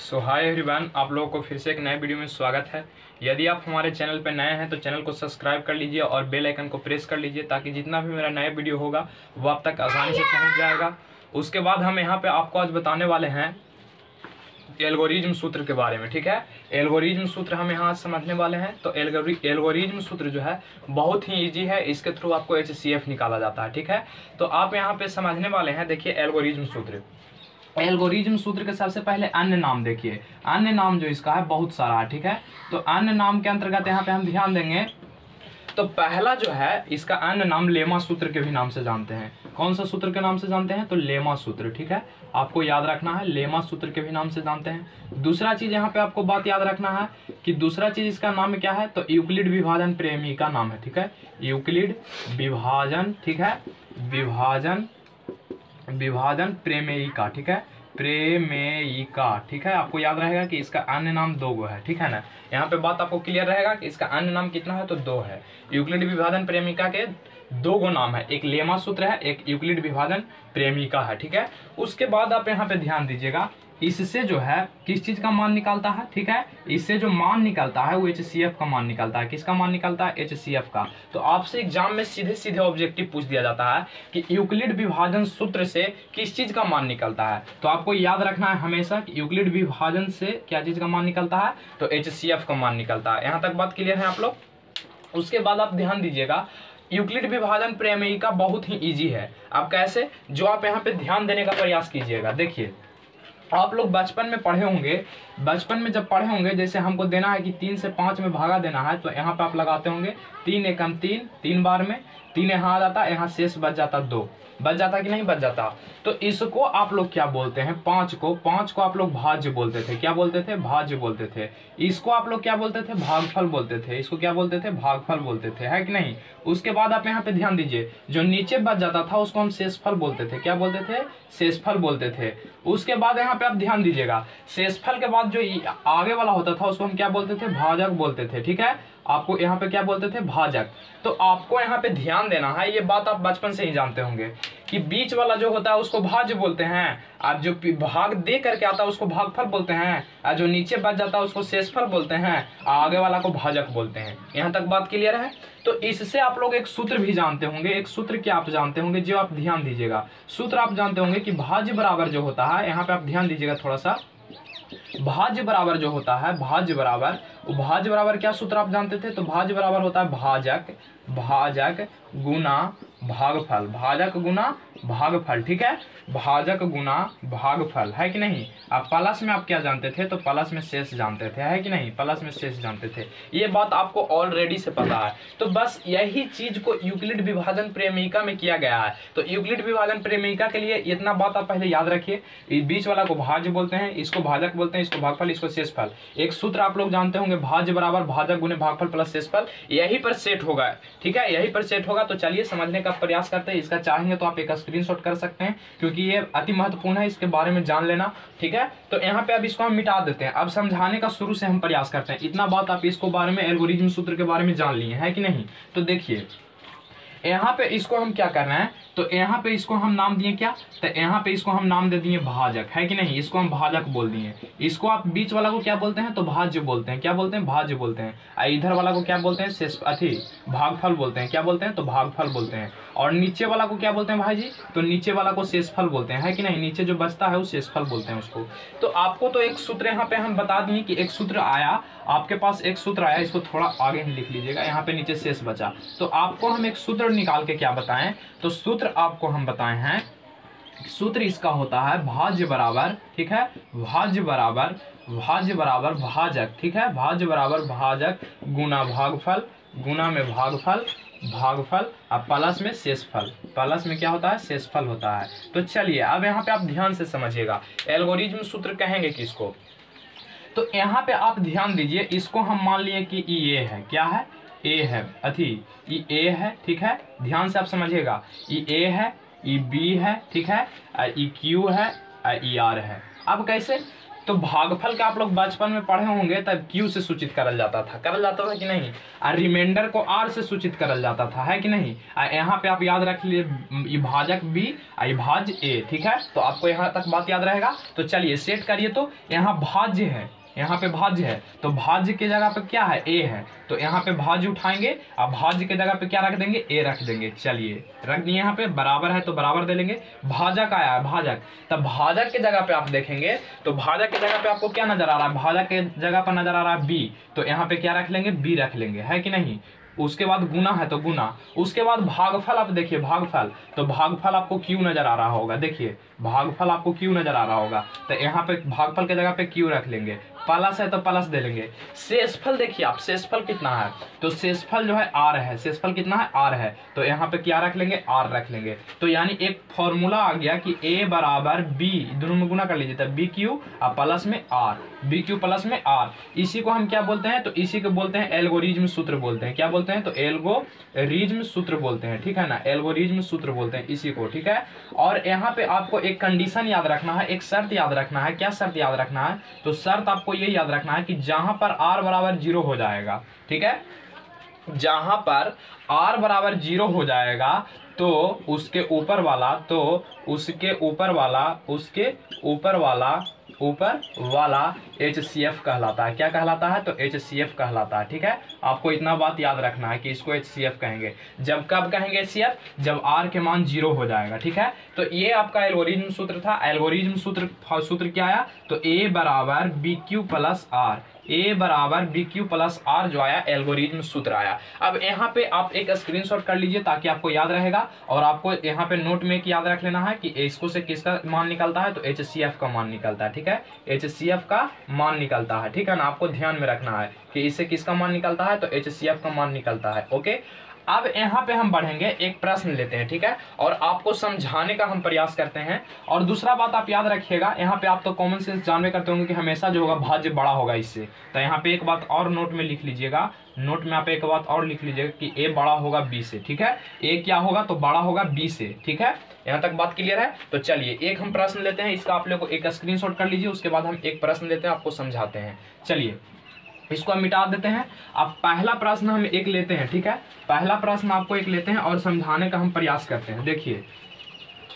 सो hi everyone, आप लोगों को फिर से एक नए वीडियो में स्वागत है। यदि आप हमारे चैनल पर नए हैं तो चैनल को सब्सक्राइब कर लीजिए और बेल आइकन को प्रेस कर लीजिए ताकि जितना भी मेरा नया वीडियो होगा वो आप तक आसानी से पहुंच जाएगा। उसके बाद हम यहाँ पे आपको आज बताने वाले हैं एल्गोरिज्म सूत्र के बारे में। ठीक है, एल्गोरिज्म सूत्र हम यहाँ समझने वाले हैं। तो एल्गोरिज्म सूत्र जो है बहुत ही ईजी है, इसके थ्रू आपको HCF निकाला जाता है। ठीक है, तो आप यहाँ पे समझने वाले हैं। देखिए एल्गोरिज्म सूत्र, एल्गोरिज्म सूत्र के सबसे पहले अन्य नाम देखिए। अन्य नाम जो इसका है बहुत सारा है। ठीक है, तो अन्य नाम के अंतर्गत यहाँ पे हम ध्यान देंगे तो पहला जो है इसका अन्य नाम लेमा सूत्र के भी नाम से जानते हैं। कौन सा सूत्र के नाम से जानते हैं? तो लेमा सूत्र। ठीक है, आपको याद रखना है, लेमा सूत्र के भी नाम से जानते हैं। दूसरा चीज यहाँ पे आपको बात याद रखना है कि दूसरा चीज इसका नाम क्या है? तो यूक्लिड विभाजन प्रेमिका नाम है। ठीक है, यूक्लिड विभाजन, ठीक है, विभाजन प्रेमेयिका। ठीक है, प्रेमेयिका। ठीक है, आपको याद रहेगा कि इसका अन्य नाम दो गो है। ठीक है ना, यहाँ पे बात आपको क्लियर रहेगा कि इसका अन्य नाम कितना है? तो दो है। यूक्लिड विभाजन प्रेमिका के दो गो नाम है, एक लेमा सूत्र है, एक यूक्लिड विभाजन प्रेमिका है। ठीक है, उसके बाद आप यहाँ पे ध्यान दीजिएगा, इससे जो है किस चीज का मान निकालता है? ठीक है, इससे जो मान निकलता है वो HCF का मान निकलता है। किसका मान निकलता है? HCF का। तो आपसे एग्जाम में सीधे सीधे ऑब्जेक्टिव पूछ दिया जाता है कि यूक्लिड विभाजन सूत्र से किस चीज का मान निकलता है। तो आपको याद रखना है हमेशा कि यूक्लिड विभाजन से क्या चीज का मान निकलता है? तो HCF का मान निकलता है। यहाँ तक बात क्लियर है आप लोग? उसके बाद आप ध्यान दीजिएगा, यूक्लिड विभाजन प्रेमेयिका बहुत ही ईजी है। आप कैसे? जो आप यहाँ पे ध्यान देने का प्रयास कीजिएगा। देखिए, आप लोग बचपन में पढ़े होंगे, बचपन में जब पढ़े होंगे, जैसे हमको देना है कि 3 से 5 में भागा देना है, तो यहाँ पे आप लगाते होंगे 3 एकम 3, 3 बार में 3 यहाँ आ जाता, यहाँ शेष बच जाता 2, बच जाता कि नहीं बच जाता? तो इसको आप लोग क्या बोलते हैं? 5 को आप लोग भाज्य बोलते थे। क्या बोलते थे? भाज्य बोलते थे। इसको आप लोग क्या बोलते थे? भागफल बोलते थे। इसको क्या बोलते थे? भागफल बोलते थे, है कि नहीं? उसके बाद आप यहाँ पे ध्यान दीजिए, जो नीचे बच जाता था उसको हम शेषफल बोलते थे। क्या बोलते थे? शेषफल बोलते थे। उसके बाद यहाँ पे आप ध्यान दीजिएगा, शेषफल के बाद जो आगे वाला होता था उसको हम क्या बोलते थे? भाजक बोलते थे। ठीक है, आपको यहाँ पे क्या बोलते थे? भाजक। तो आपको यहाँ पे ध्यान देना है, ये बात आप बचपन से ही जानते होंगे कि बीच वाला जो होता है उसको भाज्य बोलते हैं, और जो भाग दे करके आता है उसको भागफल बोलते हैं, और जो नीचे बच जाता है उसको शेषफल बोलते हैं, आगे वाला को भाजक बोलते हैं। यहाँ तक बात क्लियर है? तो इससे आप लोग एक सूत्र भी जानते होंगे। एक सूत्र क्या आप जानते होंगे जो आप ध्यान दीजिएगा, सूत्र आप जानते होंगे कि भाज्य बराबर जो होता है, यहाँ पे आप ध्यान दीजिएगा थोड़ा सा, भाज्य बराबर जो होता है, भाज्य बराबर क्या सूत्र आप जानते थे? तो भाज्य बराबर होता है भाजक गुना भागफल, भाजक गुना भागफल। ठीक है, भाजक गुना भागफल, है कि नहीं? आप प्लस में आप क्या जानते थे? तो प्लस में शेष जानते थे, है कि नहीं? प्लस में शेष जानते थे। ये बात आपको ऑलरेडी से पता है। तो बस यही चीज को यूक्लिड विभाजन प्रेमिका में किया गया है। तो यूक्लिड विभाजन प्रेमिका के लिए इतना बात आप पहले याद रखिए, इस बीच वाला को भाज्य बोलते हैं, इसको भाजक बोलते हैं, इसको भागफल, इसको शेषफल। एक सूत्र आप लोग जानते होंगे, भाज्य बराबर भाजक गुने भागफल प्लस शेषफल, यही पर सेट होगा। ठीक है, यही पर सेट होगा। तो चलिए समझने का प्रयास करते हैं। इसका चाहेंगे तो आप एक स्क्रीनशॉट कर सकते हैं क्योंकि ये अति महत्वपूर्ण है, इसके बारे में जान लेना। ठीक है, तो यहाँ पे अब इसको हम मिटा देते हैं। अब समझाने का शुरू से हम प्रयास करते हैं। इतना बात आप इसको बारे में, एल्गोरिज्म सूत्र के बारे में जान लिए हैं कि नहीं? तो देखिए यहाँ पे इसको हम क्या कर रहे हैं, तो यहाँ पे इसको हम नाम दिए क्या? तो यहाँ पे इसको हम नाम दे दिए भाजक, है कि नहीं? इसको हम भाजक बोल दिए। इसको आप बीच वाला को क्या बोलते हैं? तो भाज्य बोलते हैं। क्या बोलते हैं? भाज्य बोलते हैं। इधर वाला को क्या बोलते हैं? शेष भागफल बोलते हैं। क्या बोलते हैं? तो भागफल बोलते हैं। और नीचे वाला को क्या बोलते हैं भाई जी? तो नीचे वाला को शेषफल बोलते हैं, है कि नहीं? नीचे जो बचता है वो शेषफल बोलते हैं उसको। तो आपको तो एक सूत्र यहाँ पे हम बता दिए कि एक सूत्र आया, आपके पास एक सूत्र आया, इसको थोड़ा आगे ही लिख लीजिएगा, यहाँ पे नीचे शेष बचा। तो आपको हम एक सूत्र निकाल के क्या बताएं? तो सूत्र आपको हम बताए हैं, सूत्र इसका होता है भाज्य बराबर, ठीक है, भाज्य बराबर भाजक। ठीक है, भाज्य बराबर भाजक गुना भागफल, गुना में भागफल और प्लस में शेषफल। प्लस में क्या होता है? शेषफल होता है। तो चलिए अब यहाँ पे आप ध्यान से समझिएगा, एल्गोरिज्म सूत्र कहेंगे किसको? तो यहाँ पे आप ध्यान दीजिए, इसको हम मान लिए कि ये है, क्या है? ए है, ये ए है। ठीक है, ध्यान से आप समझिएगा, ये ए है, ये बी है, ठीक है, ये क्यू है, ये आर है। अब कैसे? तो भागफल का आप लोग बचपन में पढ़े होंगे, तब क्यू से सूचित करल जाता था कि नहीं, और रिमाइंडर को आर से सूचित करल जाता था, है कि नहीं। यहाँ पे आप याद रख लिए भाजक बी भाज्य ए, ठीक है। तो आपको यहाँ तक बात याद रहेगा। तो चलिए सेट करिए। तो यहाँ भाज्य है, यहाँ पे भाज्य है, तो भाज्य के जगह पे क्या है, ए है, तो यहाँ पे भाज्य उठाएंगे और भाज्य के जगह पे क्या रख देंगे, ए रख देंगे। चलिए रख दिए, यहाँ पे बराबर है तो बराबर दे लेंगे। भाजक आया है, भाजक, तब भाजक के जगह पे आप देखेंगे तो भाजक के जगह पे आपको क्या नजर आ रहा है, भाजक के जगह पर नजर आ रहा है बी, तो यहाँ पे क्या रख लेंगे, बी रख लेंगे, है कि नहीं। उसके बाद गुना है तो गुना, उसके बाद भागफल आप देखिए, भागफल, तो भागफल आपको क्यू नजर आ रहा होगा, देखिए भागफल आपको क्यू नजर आ रहा होगा, तो यहाँ पे भागफल के जगह पे क्यू रख लेंगे। प्लस है तो प्लस दे लेंगे। शेषफल देखिए आप, शेषफल कितना है, तो शेषफल जो है आर है, शेषफल कितना है, आर है, तो यहाँ पे क्या रख लेंगे, आर रख लेंगे। तो यानी एक फॉर्मूला आ गया कि ए बराबर बी, दोनों में गुना कर लीजिए, तब बी क्यू और प्लस में आर, बी क्यू प्लस में आर। इसी को हम क्या बोलते हैं, तो इसी को बोलते हैं एल्गोरिज्म सूत्र बोलते हैं। क्या बोलते हैं, तो एल्गोरिज्म सूत्र बोलते हैं, ठीक है ना, एल्गोरिज्म सूत्र बोलते हैं इसी को, ठीक है। और यहाँ पे आपको एक कंडीशन याद रखना है, एक शर्त याद रखना है। क्या शर्त याद रखना है, तो शर्त आपको ये याद रखना है कि जहां पर r बराबर 0 हो जाएगा, ठीक है, जहां पर r बराबर 0 हो जाएगा तो उसके ऊपर वाला, तो उसके ऊपर वाला HCF कहलाता है। क्या कहलाता है, तो HCF कहलाता है, ठीक है। आपको इतना बात याद रखना है कि इसको HCF कहेंगे। जब कब कहेंगे HCF, जब R के मान 0 हो जाएगा, ठीक है। तो ये आपका एल्गोरिज्म सूत्र था। एल्गोरिज्म सूत्र क्या आया, तो A बराबर BQ प्लस R, ए बराबर बी क्यू प्लस आर जो आया, एल्गोरिज्म सूत्र आया। अब यहाँ पे आप एक स्क्रीनशॉट कर लीजिए ताकि आपको याद रहेगा, और आपको यहाँ पे नोट में याद रख लेना है कि इसको से किसका मान निकलता है, तो HCF का मान निकलता है, ठीक है, HCF का मान निकलता है, ठीक है ना। आपको ध्यान में रखना है कि इससे किसका मान निकलता है, तो HCF का मान निकलता है, ओके। अब यहाँ पे हम बढ़ेंगे, एक प्रश्न लेते हैं, ठीक है, और आपको समझाने का हम प्रयास करते हैं। और दूसरा बात आप याद रखिएगा, यहाँ पे आप तो कॉमन सेंस जानवे करते होंगे कि हमेशा जो होगा भाज्य बड़ा होगा इससे, तो यहाँ पे एक बात और नोट में लिख लीजिएगा, नोट में आप एक बात और लिख लीजिएगा कि ए बड़ा होगा बी से, ठीक है, ए क्या होगा, तो बड़ा होगा बी से, ठीक है। यहाँ तक बात क्लियर है। तो चलिए एक हम प्रश्न लेते हैं, इसका आप लोग को एक स्क्रीनशॉट कर लीजिए, उसके बाद हम एक प्रश्न लेते हैं, आपको समझाते हैं। चलिए इसको हम मिटा देते हैं। अब पहला प्रश्न हम एक लेते हैं, ठीक है, पहला प्रश्न आपको एक लेते हैं और समझाने का हम प्रयास करते हैं। देखिए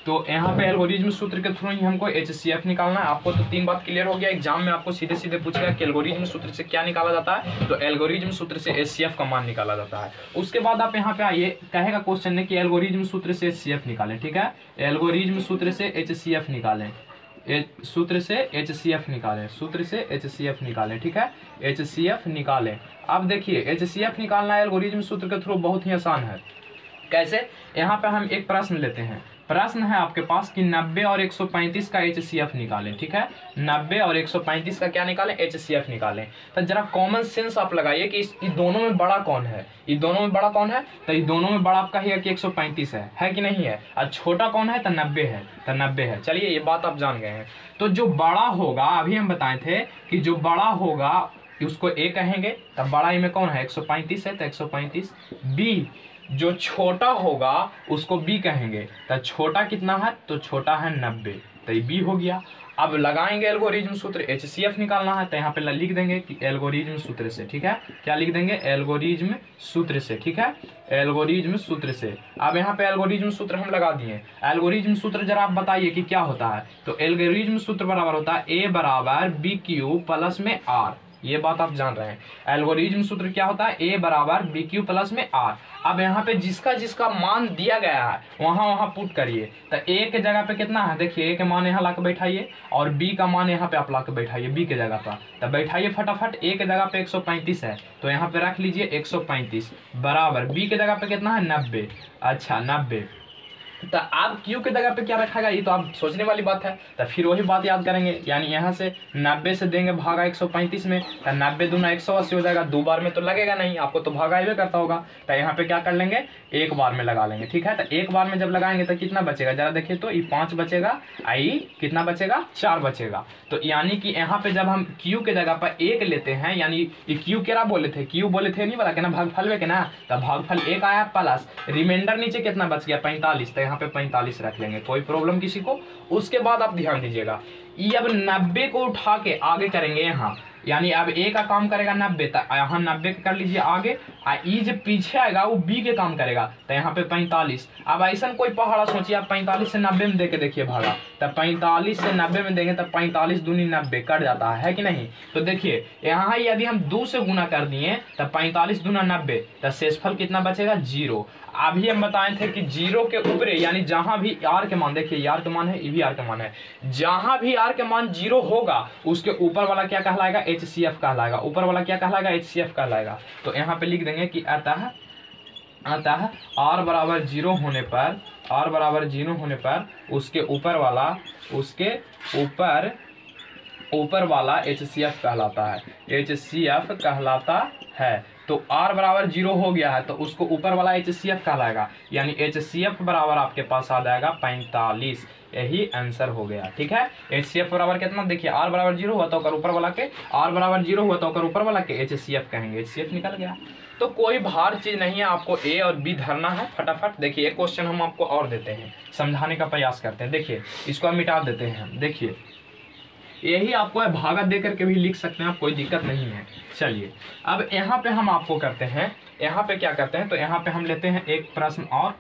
तो यहाँ पे एल्गोरिज्म सूत्र के थ्रू ही हमको HCF निकालना है। आपको तो 3 बात क्लियर हो गया। एग्जाम में आपको सीधे सीधे पूछेगा कि एल्गोरिज्म सूत्र से क्या निकाला जाता है, तो एल्गोरिज्म सूत्र से HCF का मान निकाला जाता है। उसके बाद आप यहाँ पे आइए, कहेगा क्वेश्चन ने कि एल्गोरिज्म सूत्र से HCF निकालें, ठीक है, एल्गोरिज्म सूत्र से HCF निकालें, सूत्र से HCF निकालें, सूत्र से HCF निकालें, ठीक है, HCF निकालें। अब देखिए HCF निकालना एल्गोरिज्म सूत्र के थ्रू बहुत ही आसान है। कैसे, यहाँ पे हम एक प्रश्न लेते हैं, प्रश्न है आपके पास कि 90 और 135 का HCF निकालें, ठीक है, 90 और 135 का क्या निकालें, HCF निकालें। तो जरा कॉमन सेंस आप लगाइए कि इस दोनों में बड़ा कौन है, ये दोनों में बड़ा कौन है, तो ये दोनों में बड़ा आपका है कि 135 है कि नहीं है, और छोटा कौन है, तो 90 है, तो 90 है। चलिए ये बात आप जान गए हैं। तो जो बड़ा होगा, अभी हम बताए थे कि जो बड़ा होगा उसको A कहेंगे, तब बड़ा में कौन है, 135 है, तो 135। बी जो छोटा होगा उसको बी कहेंगे, तो छोटा कितना है, तो छोटा है 90, तो ये बी हो गया। अब लगाएंगे एल्गोरिज्म सूत्र, HCF निकालना है, तो यहाँ पे लिख देंगे कि एल्गोरिज्म सूत्र से, ठीक है, क्या लिख देंगे, एल्गोरिज्म सूत्र से, ठीक है, एल्गोरिज्म सूत्र से। अब यहाँ पे एल्गोरिज्म सूत्र हम लगा दिए। एल्गोरिज्म सूत्र जरा आप बताइए कि क्या होता है, तो एल्गोरिज्म सूत्र बराबर होता है ए बराबर बी क्यू प्लस में आर, ये बात आप जान रहे हैं। एल्गोरिज्म सूत्र क्या होता है, ए बराबर बी क्यू प्लस में आर। अब यहाँ पे जिसका जिसका मान दिया गया है वहाँ पुट करिए। तो ए के जगह पे कितना है, देखिए ए के मान यहाँ ला के बैठाइए और बी का मान यहाँ पे आप ला के बैठाइए बी के जगह पर। तो बैठाइए फटाफट, ए के जगह पे 135 है तो यहाँ पे रख लीजिए 135 बराबर बी के जगह पे कितना है 90। अच्छा 90, तो आप क्यू के जगह पे क्या रखेगा, ये तो आप सोचने वाली बात है। तो फिर वही बात याद करेंगे, यानी यहाँ से 90 से देंगे भागा 135 में, तो 90 दूना 180 हो जाएगा। 2 बार में तो लगेगा नहीं, आपको तो भागा ही करता होगा। तो यहाँ पे क्या कर लेंगे, 1 बार में लगा लेंगे, ठीक है। तो 1 बार में जब लगाएंगे तो कितना बचेगा, जरा देखिए तो, ये 5 बचेगा, आई कितना बचेगा, 4 बचेगा। तो यानी कि यहाँ पे जब हम क्यू के जगह पर 1 लेते हैं, यानी क्यू क्या बोले थे, क्यू बोले थे नहीं बोला कि ना भागफल में के ना, तो भागफल 1 आया प्लस रिमाइंडर नीचे कितना बच गया 45, तो यहाँ पे 45 रख लेंगे, कोई प्रॉब्लम किसी को। उसके बाद आप ध्यान दीजिएगा, ये अब 90 को उठा के आगे करेंगे यहाँ, यानी अब ए का काम करेगा 90, तो यहाँ 90 कर लीजिए आगे, ई जो पीछे आएगा वो बी के काम करेगा, तो यहाँ पे 45। अब ऐसा कोई पहाड़ा सोचिए, आप 45 से 90 में दे के देखिए भागा, तब 45 से 90 में देंगे तब 45 दूनी 90 कट जाता है कि नहीं। तो देखिए यहाँ यदि हम 2 से गुना कर दिए तब 45 दूना 90, तो शेषफल कितना बचेगा 0। अभी हम बताए थे कि 0 के ऊपर यानी जहां भी आर के मान, देखिए आर के मान है, ये भी आर के मान है, जहां भी आर के मान 0 होगा उसके ऊपर वाला क्या कहलाएगा, HCF कहलाएगा। ऊपर वाला क्या कहलाएगा, HCF कहलाएगा। तो यहाँ पे लिख देंगे कि अतः आर बराबर 0 होने पर, आर बराबर 0 होने पर उसके ऊपर वाला HCF कहलाता है, HCF कहलाता है। तो R बराबर 0 हो गया है तो उसको ऊपर वाला HCF कहलाएगा, यानी HCF बराबर आपके पास आ जाएगा 45। यही आंसर हो गया, ठीक है। HCF बराबर कितना, देखिए R बराबर 0 हुआ तो ऊपर वाला के, R बराबर 0 हुआ तो ऊपर वाला के HCF कहेंगे, HCF निकल गया। तो कोई भार चीज नहीं है, आपको A और B धरना है फटाफट। देखिए एक क्वेश्चन हम आपको और देते हैं, समझाने का प्रयास करते हैं। देखिए इसको हम मिटा देते हैं, देखिए यही आपको है, भागा दे करके भी लिख सकते हैं आप, कोई दिक्कत नहीं है। चलिए अब यहाँ पे हम आपको करते हैं, यहाँ पे क्या करते हैं, तो यहाँ पे हम लेते हैं एक प्रश्न और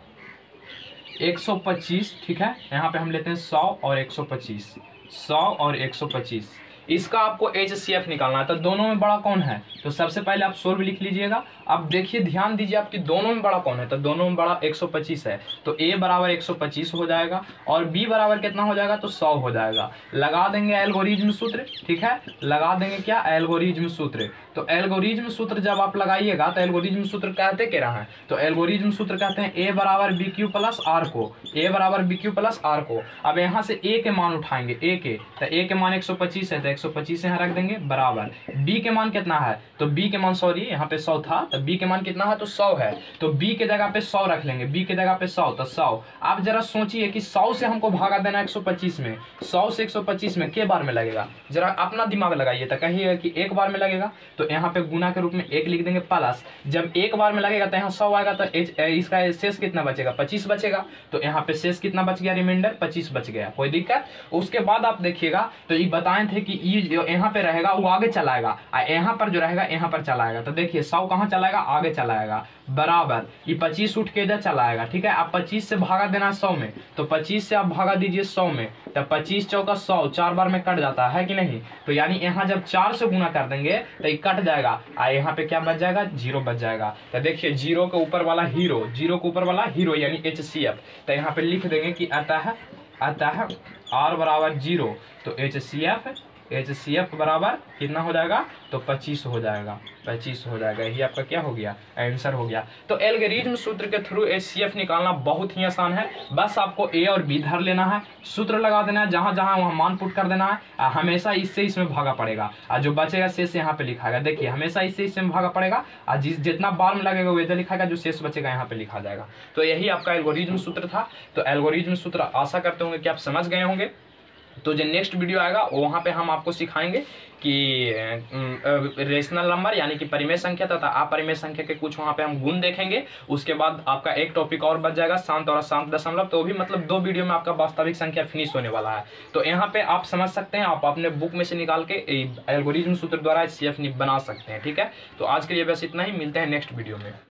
125, ठीक है। यहाँ पे हम लेते हैं 100 और 125, 100 और 125, इसका आपको HCF निकालना है। तो दोनों में बड़ा कौन है, तो सबसे पहले आप 100 लिख लीजिएगा। अब देखिए ध्यान दीजिए आपकी दोनों में बड़ा कौन है, तो दोनों में बड़ा 125 है, तो A बराबर 125 हो जाएगा और B बराबर कितना हो जाएगा, तो 100 हो जाएगा। लगा देंगे एल्गोरिज्म सूत्र, ठीक है, लगा देंगे क्या, एल्गोरिज्म सूत्र। तो एल्गोरिज्म सूत्र जब आप लगाइएगा तो एल्गोरिज्म सूत्र कहते क्या है, तो एल्गोरिज्म सूत्र कहते हैं A बराबर BQ प्लस R को, A बराबर BQ प्लस R को। अब यहाँ से A के मान उठाएंगे, A के, तो A के मान 125 है तो 125 यहाँ रख देंगे बराबर, B के मान कितना है, तो B के मान, सॉरी यहाँ पे 100 था, तो B के मान कितना है, तो 100 है, तो B के जगह पे 100 रख लेंगे, B के जगह पे 100, तो 100। आप जरा सोचिए कि 100 से हमको भागा देना 125 में, 100 से 125 में के बार में लगेगा, जरा अपना दिमाग लगाइए, तो कहिए कि एक बार में लगेगा, तो यहाँ पे गुना के रूप में 1 लिख देंगे प्लस, जब एक बार में लगेगा तो यहाँ 100 आएगा, तो इसका शेष कितना बचेगा, 25 बचेगा, तो यहाँ पे शेष कितना बच गया, रिमाइंडर 25 बच गया, कोई दिक्कत। उसके बाद आप देखिएगा तो ये बताए थे कि ये जो यहाँ पे रहेगा वो आगे चलाएगा, यहाँ पर जो रहेगा यहाँ पर चलाएगा, तो देखिए 100 कहाँ चलाएगा, आगे चलाएगा बराबर, ये 25 उठ के इधर चलाएगा, ठीक है। आप 25 से भागा देना 100 में, तो 25 से आप भागा दीजिए 100 में, तो 25 चौका 100, 4 बार में कट जाता है कि नहीं, तो यानी यहाँ जब 4 से गुना कर देंगे तो ये कट जाएगा, यहाँ पे क्या बच जाएगा, 0 बच जाएगा। तो देखिए 0 के ऊपर वाला हीरो, 0 के ऊपर वाला हीरो यानी HCF, तो यहाँ पे लिख देंगे कि अतः R बराबर 0, तो HCF बराबर कितना हो जाएगा, तो 25 हो जाएगा, 25 हो जाएगा। यही आपका क्या हो गया, आंसर हो गया। तो एल्गोरिज्म सूत्र के थ्रू HCF निकालना बहुत ही आसान है, बस आपको A और B धर लेना है, सूत्र लगा देना है, जहां जहां वहां मान पुट कर देना है, हमेशा इससे इसमें भागा पड़ेगा, और जो बचेगा शेष यहाँ पे लिखाएगा। देखिए हमेशा इससे इसमें भागा पड़ेगा, और जितना बार में लगेगा वो इधर लिखाएगा, जो शेष बचेगा यहाँ पे लिखा जाएगा। तो यही आपका एल्गोरिज्म सूत्र था। तो एल्गोरिज्म सूत्र आशा करते होंगे कि आप समझ गए होंगे। तो जो नेक्स्ट वीडियो आएगा वहाँ पे हम आपको सिखाएंगे कि रेशनल नंबर यानी कि परिमेय संख्या तथा अपरिमेय संख्या के कुछ वहाँ पे हम गुण देखेंगे। उसके बाद आपका एक टॉपिक और बच जाएगा, शांत और अशांत दशमलव। तो भी मतलब 2 वीडियो में आपका वास्तविक संख्या फिनिश होने वाला है। तो यहाँ पे आप समझ सकते हैं, आप अपने बुक में से निकाल के एल्गोरिज्म सूत्र द्वारा HCF बना सकते हैं, ठीक है। तो आज के लिए बस इतना ही, मिलते हैं नेक्स्ट वीडियो में।